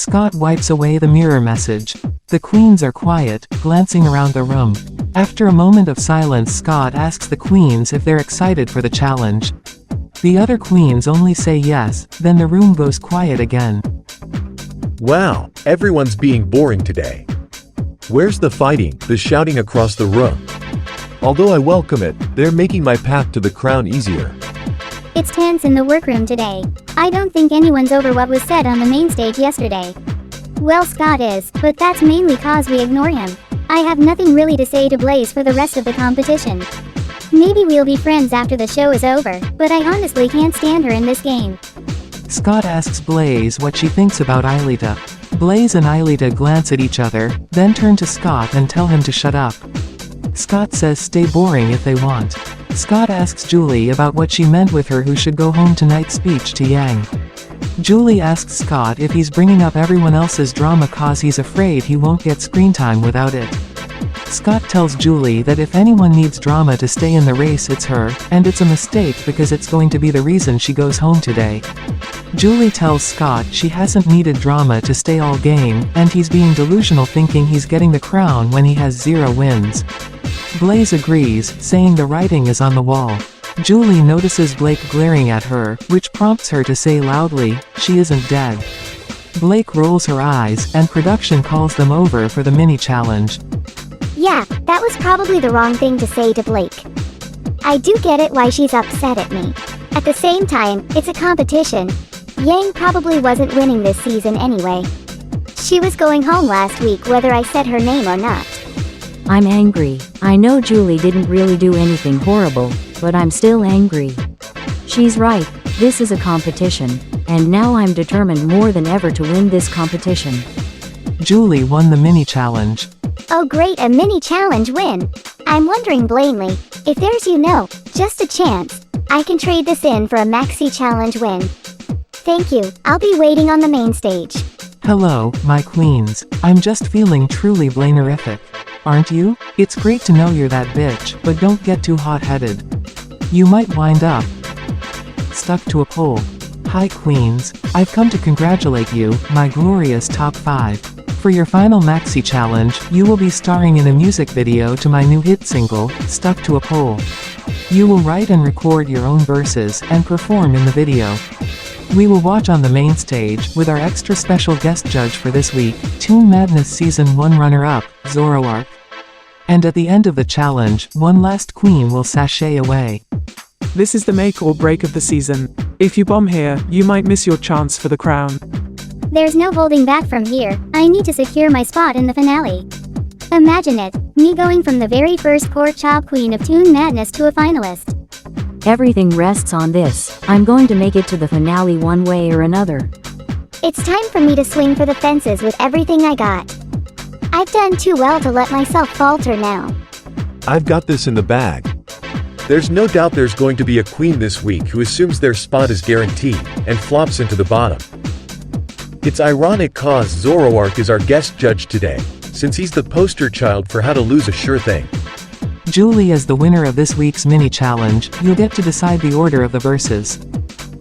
Scott wipes away the mirror message. The queens are quiet, glancing around the room. After a moment of silence, Scott asks the queens if they're excited for the challenge. The other queens only say yes, then the room goes quiet again. Wow, everyone's being boring today. Where's the fighting, the shouting across the room? Although I welcome it, they're making my path to the crown easier. It's tense in the workroom today. I don't think anyone's over what was said on the main stage yesterday. Well, Scott is, but that's mainly cause we ignore him. I have nothing really to say to Blaze for the rest of the competition. Maybe we'll be friends after the show is over, but I honestly can't stand her in this game. Scott asks Blaze what she thinks about Aelita. Blaze and Aelita glance at each other, then turn to Scott and tell him to shut up. Scott says stay boring if they want. Scott asks Julie about what she meant with her who should go home tonight speech to Yang. Julie asks Scott if he's bringing up everyone else's drama cause he's afraid he won't get screen time without it. Scott tells Julie that if anyone needs drama to stay in the race it's her, and it's a mistake because it's going to be the reason she goes home today. Julie tells Scott she hasn't needed drama to stay all game, and he's being delusional thinking he's getting the crown when he has 0 wins. Blaze agrees, saying the writing is on the wall. Julie notices Blake glaring at her, which prompts her to say loudly, she isn't dead. Blake rolls her eyes, and production calls them over for the mini-challenge. Yeah, that was probably the wrong thing to say to Blake. I do get it why she's upset at me. At the same time, it's a competition. Yang probably wasn't winning this season anyway. She was going home last week whether I said her name or not. I'm angry. I know Julie didn't really do anything horrible, but I'm still angry. She's right, this is a competition, and now I'm determined more than ever to win this competition. Julie won the mini-challenge. Oh great, a mini-challenge win! I'm wondering Blaney, if there's just a chance, I can trade this in for a maxi-challenge win. Thank you, I'll be waiting on the main stage. Hello, my queens. I'm just feeling truly Blainerific. Aren't you? It's great to know you're that bitch, but don't get too hot-headed. You might wind up stuck to a pole. Hi queens, I've come to congratulate you, my glorious top 5. For your final maxi challenge, you will be starring in a music video to my new hit single, Stuck to a Pole. You will write and record your own verses, and perform in the video. We will watch on the main stage, with our extra special guest judge for this week, Toon Madness Season 1 runner-up, Zoroark. And at the end of the challenge, one last queen will sashay away. This is the make or break of the season. If you bomb here, you might miss your chance for the crown. There's no holding back from here, I need to secure my spot in the finale. Imagine it, me going from the very first pork chop queen of Toon Madness to a finalist. Everything rests on this. I'm going to make it to the finale one way or another. It's time for me to swing for the fences with everything I got. I've done too well to let myself falter now. I've got this in the bag. There's no doubt there's going to be a queen this week who assumes their spot is guaranteed, and flops into the bottom. It's ironic cause Zoroark is our guest judge today, since he's the poster child for how to lose a sure thing. Julie is the winner of this week's mini-challenge, you'll get to decide the order of the verses.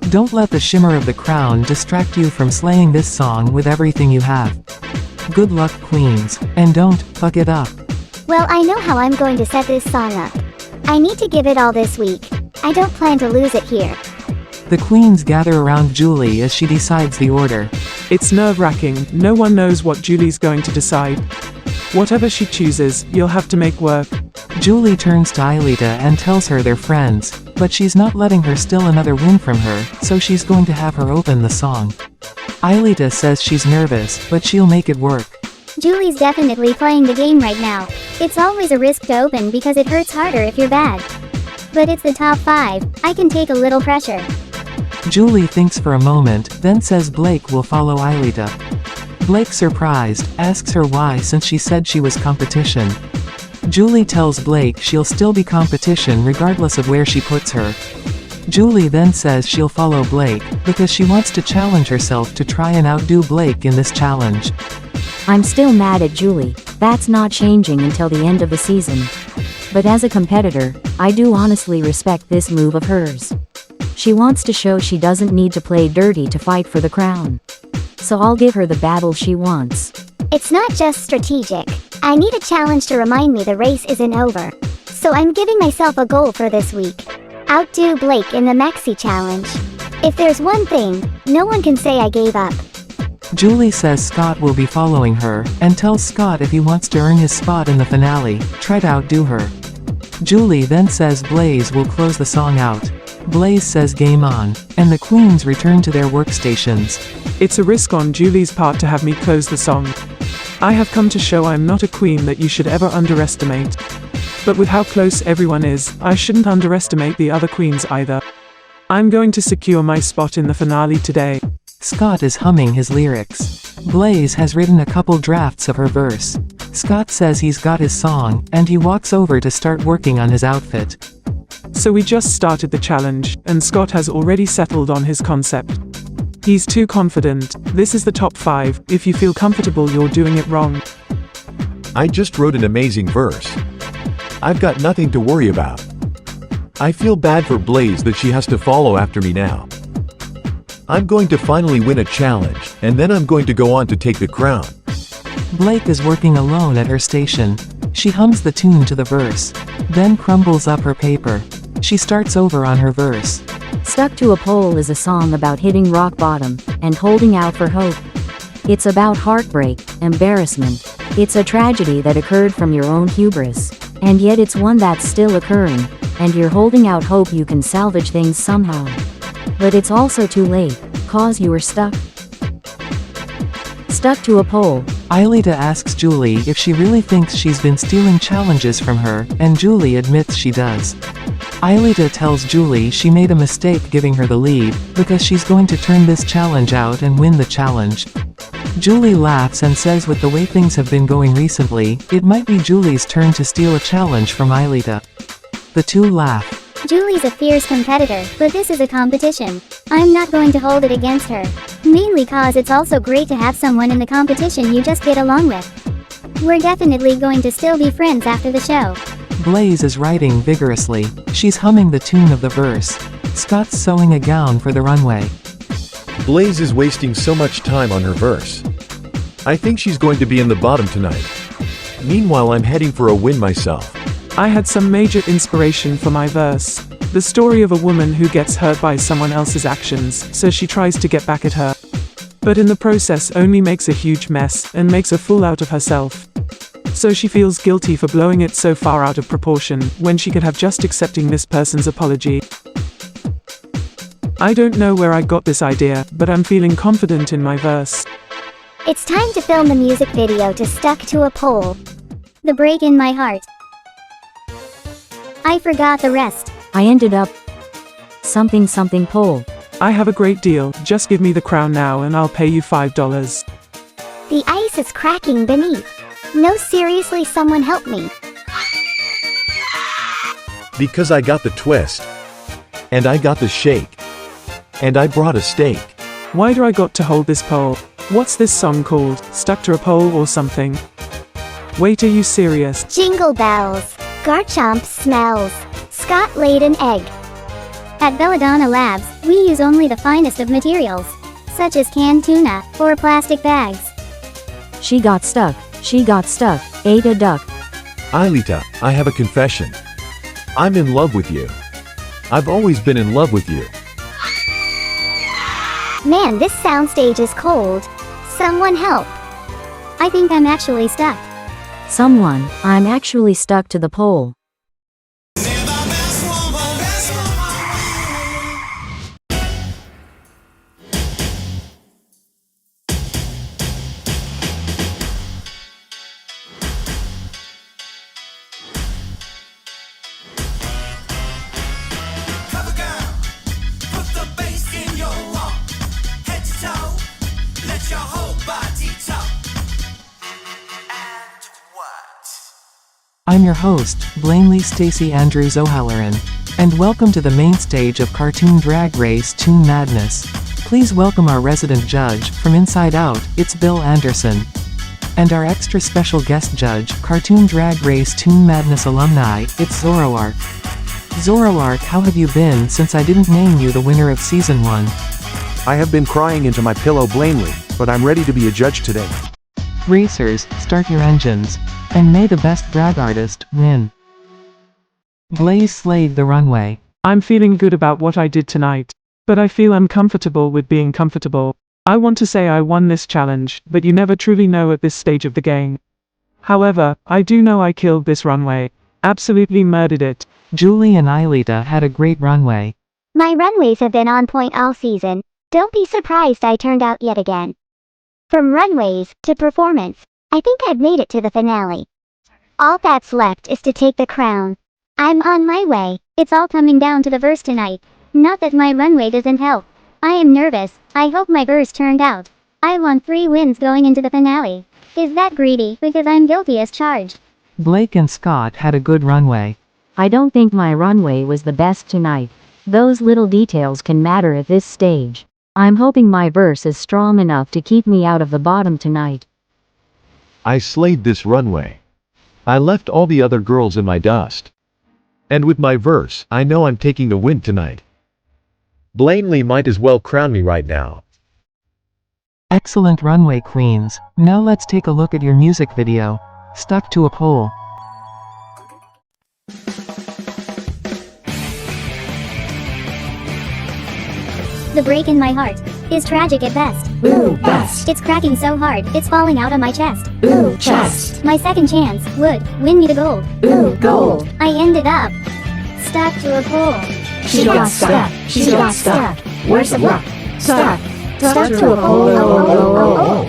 Don't let the shimmer of the crown distract you from slaying this song with everything you have. Good luck queens, and don't fuck it up. Well, I know how I'm going to set this song up. I need to give it all this week. I don't plan to lose it here. The queens gather around Julie as she decides the order. It's nerve-wracking, no one knows what Julie's going to decide. Whatever she chooses, you'll have to make work. Julie turns to Aelita and tells her they're friends, but she's not letting her steal another win from her, so she's going to have her open the song. Aelita says she's nervous, but she'll make it work. Julie's definitely playing the game right now. It's always a risk to open because it hurts harder if you're bad. But it's the top 5, I can take a little pressure. Julie thinks for a moment, then says Blake will follow Aelita. Blake, surprised, asks her why since she said she was competition. Julie tells Blake she'll still be competition regardless of where she puts her. Julie then says she'll follow Blake, because she wants to challenge herself to try and outdo Blake in this challenge. I'm still mad at Julie, that's not changing until the end of the season. But as a competitor, I do honestly respect this move of hers. She wants to show she doesn't need to play dirty to fight for the crown. so I'll give her the battle she wants. It's not just strategic. I need a challenge to remind me the race isn't over. So I'm giving myself a goal for this week. Outdo Blake in the Maxi Challenge. If there's one thing, no one can say I gave up. Julie says Scott will be following her, and tells Scott if he wants to earn his spot in the finale, try to outdo her. Julie then says Blaze will close the song out. Blaze says game on, and the queens return to their workstations. It's a risk on Julie's part to have me close the song. I have come to show I'm not a queen that you should ever underestimate. But with how close everyone is, I shouldn't underestimate the other queens either. I'm going to secure my spot in the finale today. Scott is humming his lyrics. Blaze has written a couple drafts of her verse. Scott says he's got his song, and he walks over to start working on his outfit. So we just started the challenge, and Scott has already settled on his concept. He's too confident. This is the top 5. If you feel comfortable, you're doing it wrong. I just wrote an amazing verse. I've got nothing to worry about. I feel bad for Blaze that she has to follow after me now. I'm going to finally win a challenge, and then I'm going to go on to take the crown. Blake is working alone at her station. She hums the tune to the verse, then crumbles up her paper. She starts over on her verse. Stuck to a Pole is a song about hitting rock bottom and holding out for hope. It's about heartbreak, embarrassment. It's a tragedy that occurred from your own hubris. And yet it's one that's still occurring, and you're holding out hope you can salvage things somehow. But it's also too late, cause you were stuck. Stuck to a pole. Aelita asks Julie if she really thinks she's been stealing challenges from her, and Julie admits she does. Aelita tells Julie she made a mistake giving her the lead, because she's going to turn this challenge out and win the challenge. Julie laughs and says with the way things have been going recently, it might be Julie's turn to steal a challenge from Aelita. The two laugh. Julie's a fierce competitor, but this is a competition. I'm not going to hold it against her. Mainly cause it's also great to have someone in the competition you just get along with. We're definitely going to still be friends after the show. Blaze is writing vigorously. She's humming the tune of the verse. Scott's sewing a gown for the runway. Blaze is wasting so much time on her verse. I think she's going to be in the bottom tonight. Meanwhile, I'm heading for a win myself. I had some major inspiration for my verse. The story of a woman who gets hurt by someone else's actions, so she tries to get back at her. But in the process only makes a huge mess, and makes a fool out of herself. So she feels guilty for blowing it so far out of proportion, when she could have just accepting this person's apology. I don't know where I got this idea, but I'm feeling confident in my verse. It's time to film the music video to Stuck to a Pole. The break in my heart. I forgot the rest. I ended up something pole. I have a great deal, just give me the crown now and I'll pay you $5. The ice is cracking beneath. No, seriously, someone help me. Because I got the twist. And I got the shake. And I brought a steak. Why do I got to hold this pole? What's this song called? Stuck to a pole or something? Wait, are you serious? Jingle bells. Garchomp smells. Scott laid an egg. At Belladonna Labs, we use only the finest of materials, such as canned tuna, or plastic bags. She got stuck, ate a duck. Aelita, I have a confession. I'm in love with you. I've always been in love with you. Man, this soundstage is cold. Someone help. I think I'm actually stuck. I'm actually stuck to the pole. I'm your host, Blanley Stacey Andrews O'Halloran. And welcome to the main stage of Cartoon Drag Race Toon Madness. Please welcome our resident judge, from Inside Out, it's Bill Anderson. And our extra special guest judge, Cartoon Drag Race Toon Madness alumni, it's Zoroark. Zoroark, how have you been since I didn't name you the winner of Season 1? I have been crying into my pillow, Blanley. but I'm ready to be a judge today. Racers, start your engines. And may the best drag artist win. Blaze slayed the runway. I'm feeling good about what I did tonight. But I feel uncomfortable with being comfortable. I want to say I won this challenge, but you never truly know at this stage of the game. However, I do know I killed this runway. Absolutely murdered it. Julie and Aelita had a great runway. My runways have been on point all season. Don't be surprised I turned out yet again. From runways to performance, I think I've made it to the finale. All that's left is to take the crown. I'm on my way. It's all coming down to the verse tonight. Not that my runway doesn't help. I am nervous. I hope my verse turned out. I want 3 wins going into the finale. Is that greedy? Because I'm guilty as charged. Blake and Scott had a good runway. I don't think my runway was the best tonight. Those little details can matter at this stage. I'm hoping my verse is strong enough to keep me out of the bottom tonight. I slayed this runway. I left all the other girls in my dust. And with my verse, I know I'm taking the win tonight. Blaney might as well crown me right now. Excellent runway queens. Now let's take a look at your music video. Stuck to a pole. The break in my heart is tragic at best. Ooh, best. It's cracking so hard, it's falling out of my chest. Ooh, chest. My second chance would win me the gold. Ooh, gold. I ended up stuck to a pole. She got stuck. She got stuck. Where's the luck? Stuck. Stuck to a pole.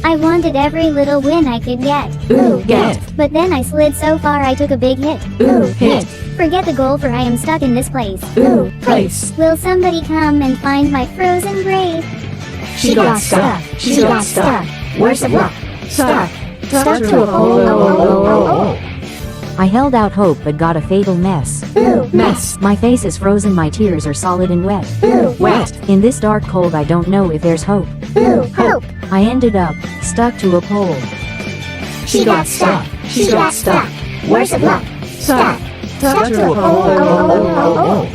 I wanted every little win I could get. Ooh, get. But then I slid so far I took a big hit. Ooh, hit. Forget the goal for I am stuck in this place. Ooh, place. Will somebody come and find my frozen grave? She got stuck. She got stuck. Where's the luck? Stuck. Stuck to a pole. I held out hope but got a fatal mess. Ooh, mess. My face is frozen, my tears are solid and wet. Ooh, wet. In this dark cold I don't know if there's hope. Ooh, hope. I ended up stuck to a pole. She got stuck. She got stuck. Where's the luck? Stuck. Stuck to a pole.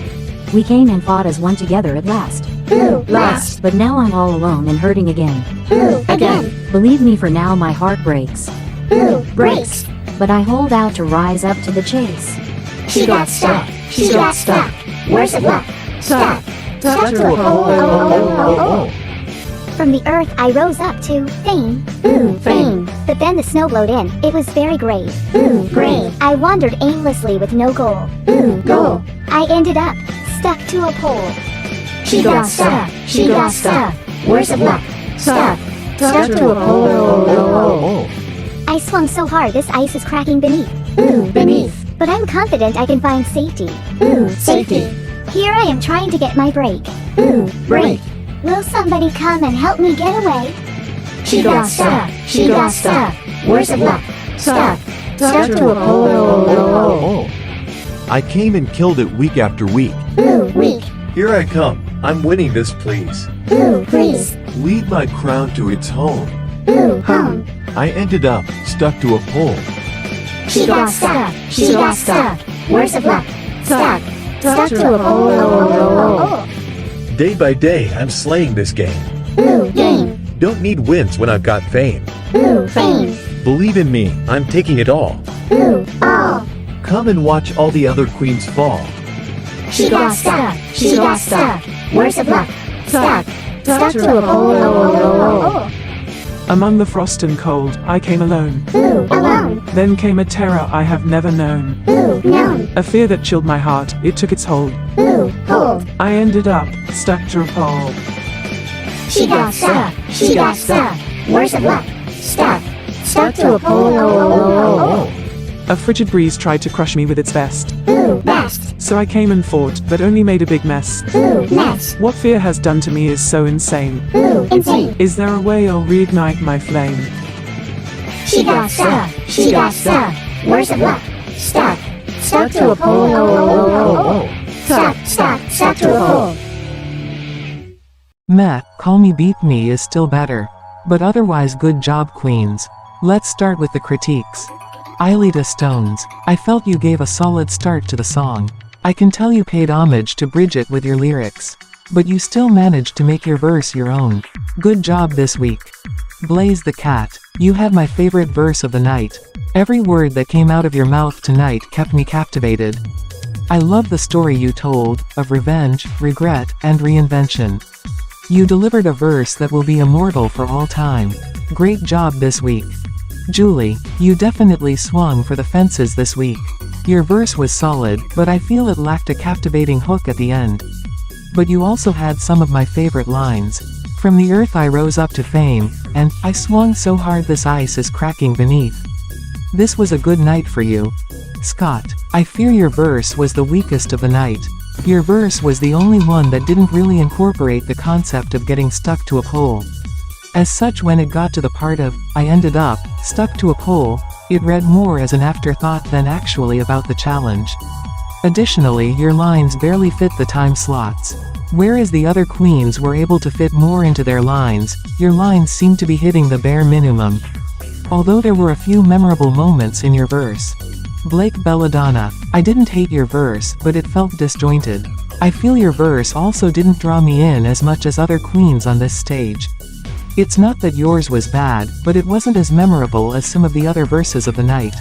We came and fought as one together at last. Ooh, last. But now I'm all alone and hurting again. Ooh, again. Believe me, for now my heart breaks. Ooh, breaks. But I hold out to rise up to the chase. She got stuck. She got stuck. Where's the luck? Stuck. Stuck to a pole. From the earth I rose up to fame. Ooh, fame. But then the snow blowed in. It was very great. Ooh, great. I wandered aimlessly with no goal. Ooh, goal. I ended up stuck to a pole. She got stuck. She got stuck. Where's the luck? Stuck. Stuck to a pole. I swung so hard this ice is cracking beneath. Ooh, beneath. But I'm confident I can find safety. Ooh, safety. Here I am trying to get my break. Ooh, break. Will somebody come and help me get away? She got stuck. She got stuck. Where's the luck? Stuck. Stuck to a pole. I came and killed it week after week. Ooh, weak. Here I come. I'm winning this, please. Ooh, please. Lead my crown to its home. Ooh, home. I ended up stuck to a pole. She got stuck. She got stuck. Where's the luck? Stuck. Stuck to a pole. Day by day, I'm slaying this game. Ooh, game. Don't need wins when I've got fame. Ooh, fame. Believe in me, I'm taking it all. Ooh, all. Come and watch all the other queens fall. She got stuck. She got stuck. Where's the luck? Stuck. Stuck to a pole. Among the frost and cold, I came alone. Ooh, alone. Then came a terror I have never known. Ooh, known. A fear that chilled my heart, it took its hold. Ooh, hold. I ended up stuck to a pole. She got stuck. She got stuck. Where's the luck? Stuck. Stuck to a pole. A frigid breeze tried to crush me with its vest. Ooh, best. So I came and fought, but only made a big mess. Ooh, mess. What fear has done to me is so insane. Ooh, insane. Is there a way I'll reignite my flame? She got stuck. She got stuck. Where's the luck? Stuck. Stuck to a pole. Stuck to a pole. Meh, call me beat me is still better. But otherwise good job queens. Let's start with the critiques. Aelita Stones, I felt you gave a solid start to the song. I can tell you paid homage to Bridget with your lyrics. But you still managed to make your verse your own. Good job this week. Blaze the cat, you had my favorite verse of the night. Every word that came out of your mouth tonight kept me captivated. I love the story you told, of revenge, regret, and reinvention. You delivered a verse that will be immortal for all time. Great job this week. Julie, you definitely swung for the fences this week. Your verse was solid, but I feel it lacked a captivating hook at the end. But you also had some of my favorite lines. From the earth I rose up to fame, and I swung so hard this ice is cracking beneath. This was a good night for you. Scott, I fear your verse was the weakest of the night. Your verse was the only one that didn't really incorporate the concept of getting stuck to a pole. As such, when it got to the part of, I ended up, stuck to a pole, it read more as an afterthought than actually about the challenge. Additionally, your lines barely fit the time slots. Whereas the other queens were able to fit more into their lines, your lines seemed to be hitting the bare minimum. Although there were a few memorable moments in your verse. Blake Belladonna, I didn't hate your verse, but it felt disjointed. I feel your verse also didn't draw me in as much as other queens on this stage. It's not that yours was bad, but it wasn't as memorable as some of the other verses of the night.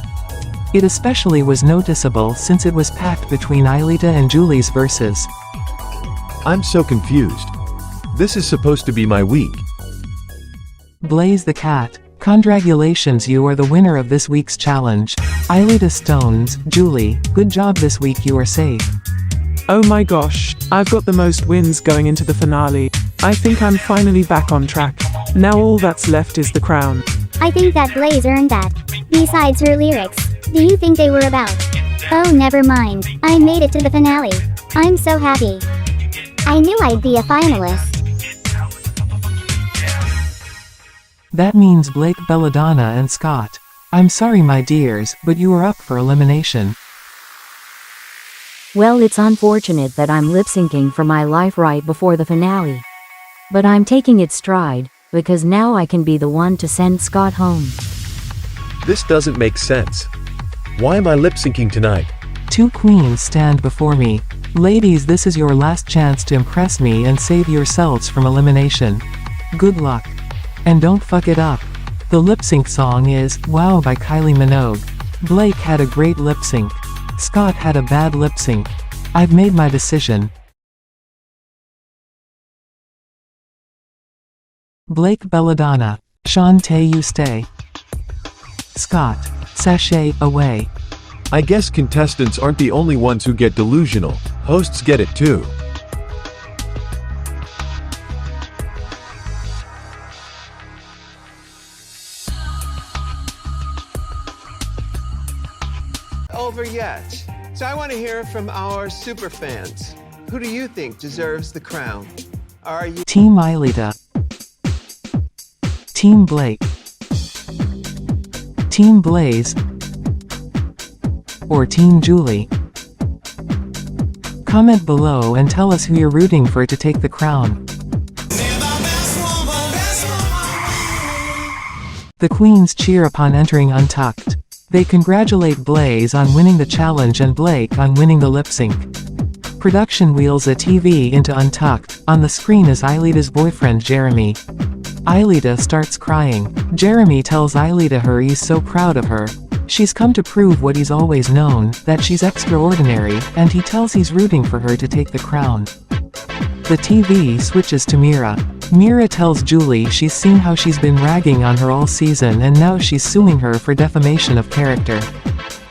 It especially was noticeable since it was packed between Aelita and Julie's verses. I'm so confused. This is supposed to be my week. Blaze the cat, congratulations, you are the winner of this week's challenge. Aelita Stones, Julie, good job this week, you are safe. Oh my gosh, I've got the most wins going into the finale. I think I'm finally back on track. Now all that's left is the crown. I think that Blaze earned that. Besides her lyrics, do you think they were about? Oh, never mind. I made it to the finale. I'm so happy. I knew I'd be a finalist. That means Blake Belladonna and Scott. I'm sorry my dears, but you are up for elimination. Well, it's unfortunate that I'm lip-syncing for my life right before the finale. But I'm taking it stride, because now I can be the one to send Scott home. This doesn't make sense. Why am I lip-syncing tonight? Two queens stand before me. Ladies, this is your last chance to impress me and save yourselves from elimination. Good luck. And don't fuck it up. The lip-sync song is Wow by Kylie Minogue. Blake had a great lip-sync. Scott had a bad lip-sync. I've made my decision. Blake Belladonna, Shantae, you stay. Scott, sashay away. I guess contestants aren't the only ones who get delusional. Hosts get it too. Over yet. So I want to hear from our super fans. Who do you think deserves the crown? Are you Team Aelita, Team Blake, Team Blaze, or Team Julie? Comment below and tell us who you're rooting for to take the crown. The queens cheer upon entering Untucked. They congratulate Blaze on winning the challenge and Blake on winning the lip-sync. Production wheels a TV into Untucked. On the screen is Aelita's boyfriend Jeremy. Aelita starts crying. Jeremy tells Aelita he's so proud of her. She's come to prove what he's always known, that she's extraordinary, and he tells he's rooting for her to take the crown. The TV switches to Mira. Mira tells Julie she's seen how she's been ragging on her all season and now she's suing her for defamation of character.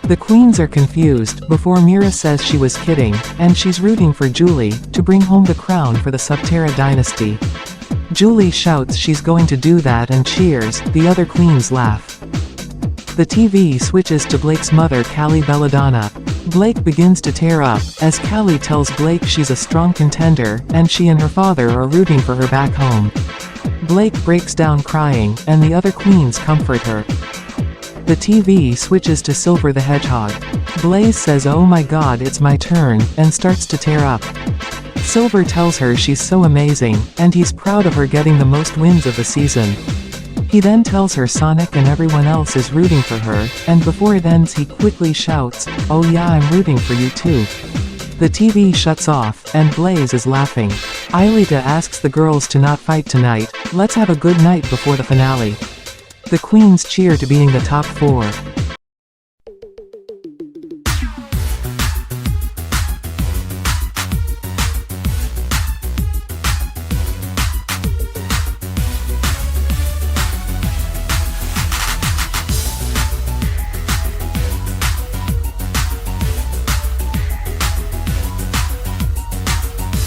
The queens are confused before Mira says she was kidding, and she's rooting for Julie to bring home the crown for the Subterra dynasty. Julie shouts she's going to do that and cheers, the other queens laugh. The TV switches to Blake's mother Callie Belladonna. Blake begins to tear up, as Callie tells Blake she's a strong contender, and she and her father are rooting for her back home. Blake breaks down crying, and the other queens comfort her. The TV switches to Silver the Hedgehog. Blaze says oh my god it's my turn, and starts to tear up. Silver tells her she's so amazing, and he's proud of her getting the most wins of the season. He then tells her Sonic and everyone else is rooting for her, and before it ends he quickly shouts, "Oh yeah, I'm rooting for you too." The TV shuts off, and Blaze is laughing. Aelita asks the girls to not fight tonight, let's have a good night before the finale. The queens cheer to being the top 4.